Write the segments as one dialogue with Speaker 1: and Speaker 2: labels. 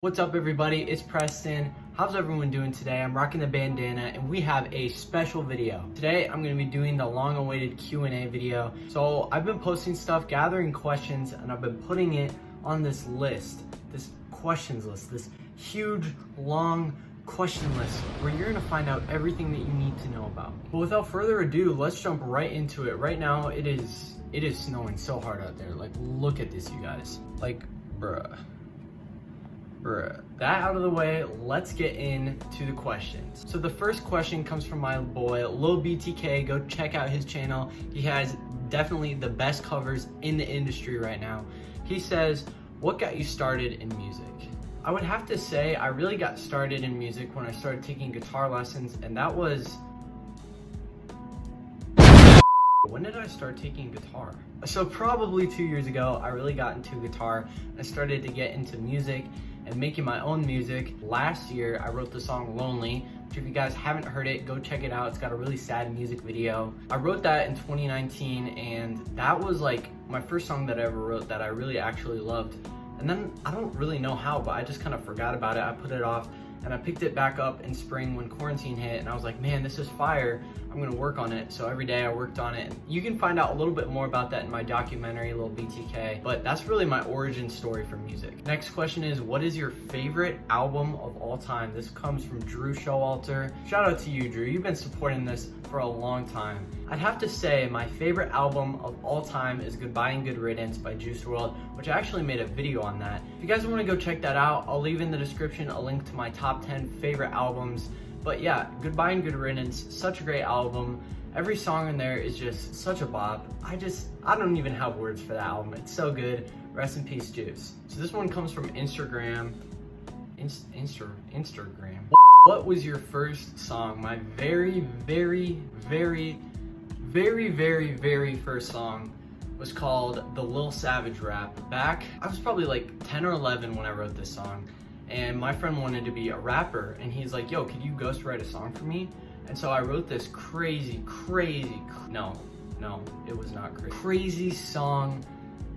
Speaker 1: What's up everybody, it's Preston. How's everyone doing today? I'm rocking the bandana and we have a special video. Today I'm going to be doing the long-awaited Q&A video. So I've been posting stuff, gathering questions, and I've been putting it on this list, this questions list, this huge, long question list where you're going to find out everything that you need to know about. But without further ado, let's jump right into it. Right now it is snowing so hard out there. Like, look at this, you guys. Like, bruh. That out of the way, let's get into the questions. So the first question comes from my boy Lil BTK. Go check out his channel. He has definitely the best covers in the industry right now. He says, what got you started in music? I would have to say I really got started in music when I started taking guitar lessons, and that was... When did I start taking guitar? So probably 2 years ago, I really got into guitar. I started to get into music and making my own music. Last year, I wrote the song Lonely, which if you guys haven't heard it, go check it out. It's got a really sad music video. I wrote that in 2019, and that was like my first song that I ever wrote that I really actually loved. And then I don't really know how, but I just kind of forgot about it. I put it off, and I picked it back up in spring when quarantine hit, and I was like, man, this is fire. I'm gonna work on it. So every day I worked on it. And you can find out a little bit more about that in my documentary, Lil BTK, but that's really my origin story for music. Next question is, what is your favorite album of all time? This comes from Juice WRLD. Shout out to you, Drew. You've been supporting this for a long time. I'd have to say my favorite album of all time is Goodbye and Good Riddance by Juice WRLD, which I actually made a video on that. If you guys wanna go check that out, I'll leave in the description a link to my top 10 favorite albums. But yeah, Goodbye and Good Riddance, such a great album. Every song in there is just such a bop. I don't even have words for that album. It's so good. Rest in peace, Juice. So this one comes from Instagram. Instagram. What was your first song? My very first song was called The Lil Savage Rap. I was probably like 10 or 11 when I wrote this song. And my friend wanted to be a rapper, and he's like, yo, could you ghostwrite a song for me? And so I wrote this crazy song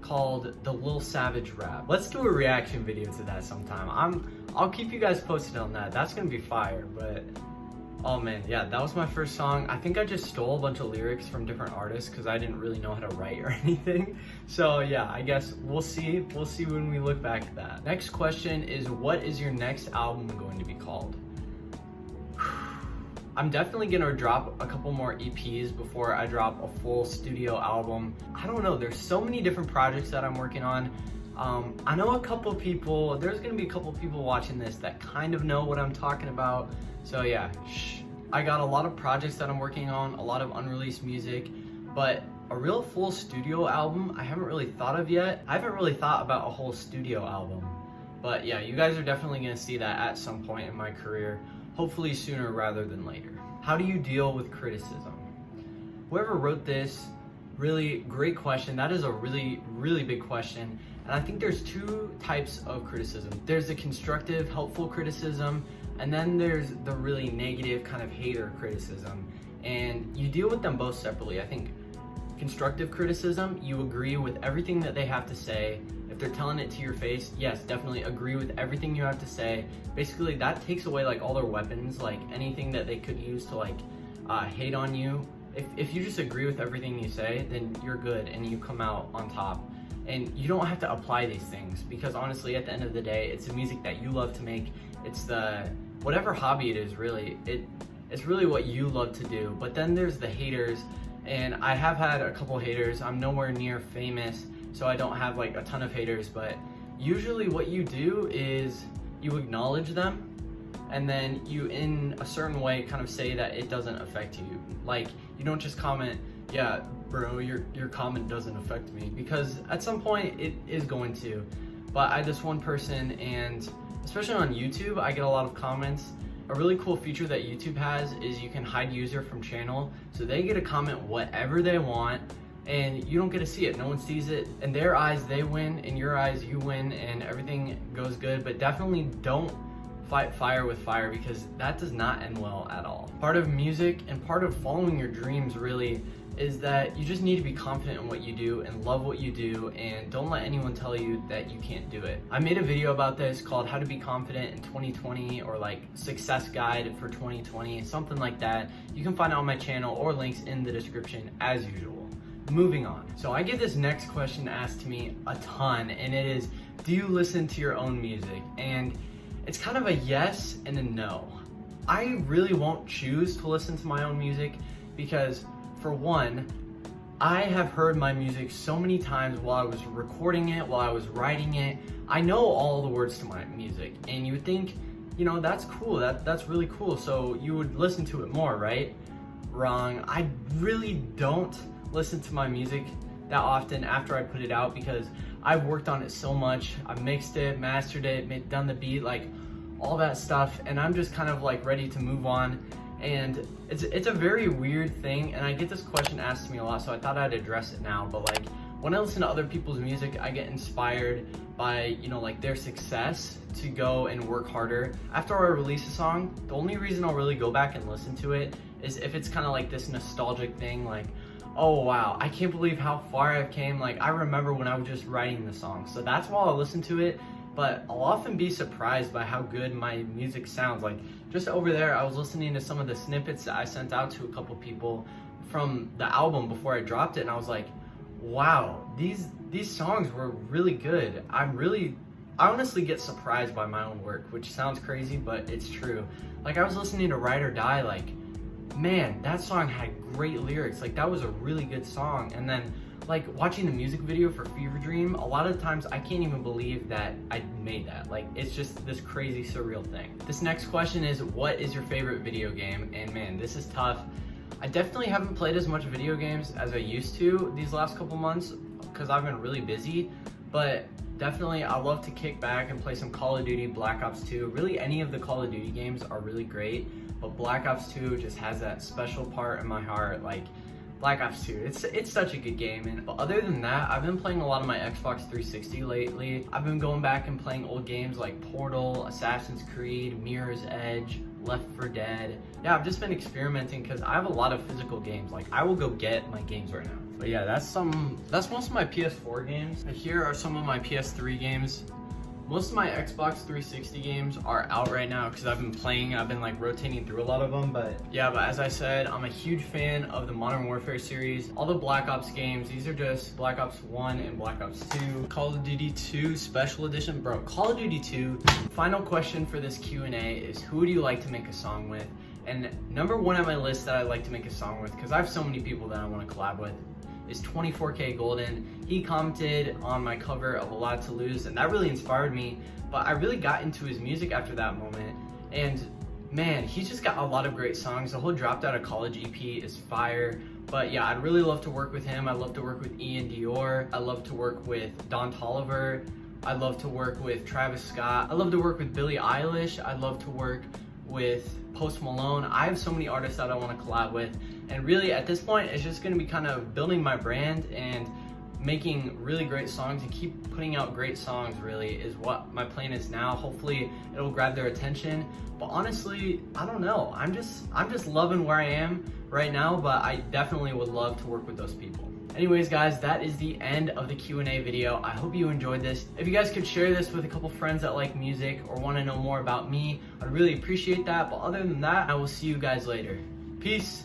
Speaker 1: called The Lil Savage Rap. Let's do a reaction video to that sometime. I'll keep you guys posted on that. That's gonna be fire, but oh man, yeah, that was my first song. I think I just stole a bunch of lyrics from different artists because I didn't really know how to write or anything. So yeah, I guess we'll see when we look back at that. Next question is, what is your next album going to be called? I'm definitely gonna drop a couple more EPs before I drop a full studio album. I don't know, there's so many different projects that I'm working on. I know there's gonna be a couple people watching this that kind of know what I'm talking about. So yeah, I got a lot of projects that I'm working on, a lot of unreleased music, but a real full studio album I haven't really thought of yet. I haven't really thought about a whole studio album, but yeah, you guys are definitely gonna see that at some point in my career, hopefully sooner rather than later. How do you deal with criticism? Whoever wrote this, really great question. That is a really big question. And I think there's two types of criticism. There's the constructive, helpful criticism, and then there's the really negative kind of hater criticism. And you deal with them both separately. I think constructive criticism, you agree with everything that they have to say. If they're telling it to your face, yes, definitely agree with everything you have to say. Basically, that takes away like all their weapons, like anything that they could use to like hate on you. If you just agree with everything you say, then you're good and you come out on top. And you don't have to apply these things because honestly, at the end of the day, it's the music that you love to make. It's whatever hobby it is, really. It's really what you love to do. But then there's the haters, and I have had a couple haters. I'm nowhere near famous, so I don't have like a ton of haters, but usually what you do is you acknowledge them, and then you in a certain way kind of say that it doesn't affect you. Like, you don't just comment, yeah, bro, your comment doesn't affect me, because at some point it is going to. But I just one person, and especially on YouTube, I get a lot of comments. A really cool feature that YouTube has is you can hide user from channel, so they get to comment whatever they want, and you don't get to see it. No one sees it. In their eyes, they win. In your eyes, you win, and everything goes good. But definitely don't fight fire with fire, because that does not end well at all. Part of music and part of following your dreams really is that you just need to be confident in what you do and love what you do, and don't let anyone tell you that you can't do it. I made a video about this called How to Be Confident in 2020, or like Success Guide for 2020, something like that. You can find it on my channel or links in the description as usual. Moving on. So I get this next question asked to me a ton, and it is, do you listen to your own music? And it's kind of a yes and a no. I really won't choose to listen to my own music because, for one, I have heard my music so many times while I was recording it, while I was writing it. I know all the words to my music, and you would think, you know, that's cool, that's really cool, so you would listen to it more, right? Wrong. I really don't listen to my music that often after I put it out because I've worked on it so much. I've mixed it, mastered it, done the beat, like all that stuff, and I'm just kind of like ready to move on. And it's a very weird thing, and I get this question asked to me a lot, so I thought I'd address it now. But like, when I listen to other people's music, I get inspired by, you know, like their success to go and work harder. After I release a song, the only reason I'll really go back and listen to it is if it's kind of like this nostalgic thing, like, oh wow, I can't believe how far I've came. Like, I remember when I was just writing the song. So that's why I'll listen to it, but I'll often be surprised by how good my music sounds. Like, just over there, I was listening to some of the snippets that I sent out to a couple people from the album before I dropped it, and I was like, wow, these songs were really good. I honestly get surprised by my own work, which sounds crazy, but it's true. Like, I was listening to Ride or Die, like, man, that song had great lyrics. Like, that was a really good song. And then, like, watching the music video for Fever Dream, a lot of times I can't even believe that I made that. Like, it's just this crazy surreal thing. This next question is, what is your favorite video game? And man, this is tough. I definitely haven't played as much video games as I used to these last couple months because I've been really busy, but definitely I love to kick back and play some Call of Duty, Black Ops 2. Really, any of the Call of Duty games are really great, but Black Ops 2 just has that special part in my heart. Like, Black Ops 2, it's such a good game. And other than that, I've been playing a lot of my Xbox 360 lately. I've been going back and playing old games like Portal, Assassin's Creed, Mirror's Edge, Left 4 Dead. Yeah, I've just been experimenting because I have a lot of physical games. Like, I will go get my games right now. But yeah, that's most of my PS4 games. And here are some of my PS3 games. Most of my Xbox 360 games are out right now because I've been like rotating through a lot of them. But yeah, but as I said, I'm a huge fan of the Modern Warfare series. All the Black Ops games, these are just Black Ops 1 and Black Ops 2. Call of Duty 2 Special Edition. Bro, Call of Duty 2. Final question for this Q&A is, who would you like to make a song with? And number one on my list that I'd like to make a song with, because I have so many people that I want to collab with, is 24K Golden. He commented on my cover of A Lot to Lose, and that really inspired me, but I really got into his music after that moment. And man, he's just got a lot of great songs. The whole Dropped Out of College EP is fire. But yeah, I'd really love to work with him. I love to work with Ian Dior. I love to work with Don Toliver. I love to work with Travis Scott. I love to work with Billie Eilish. I love to work with Post Malone. I have so many artists that I want to collab with, and really at this point it's just going to be kind of building my brand and making really great songs and keep putting out great songs. Really is what my plan is now. Hopefully it'll grab their attention, but honestly, I don't know. I'm just loving where I am right now, but I definitely would love to work with those people. Anyways guys, that is the end of the Q&A video. I hope you enjoyed this. If you guys could share this with a couple friends that like music or want to know more about me, I'd really appreciate that. But other than that, I will see you guys later. Peace.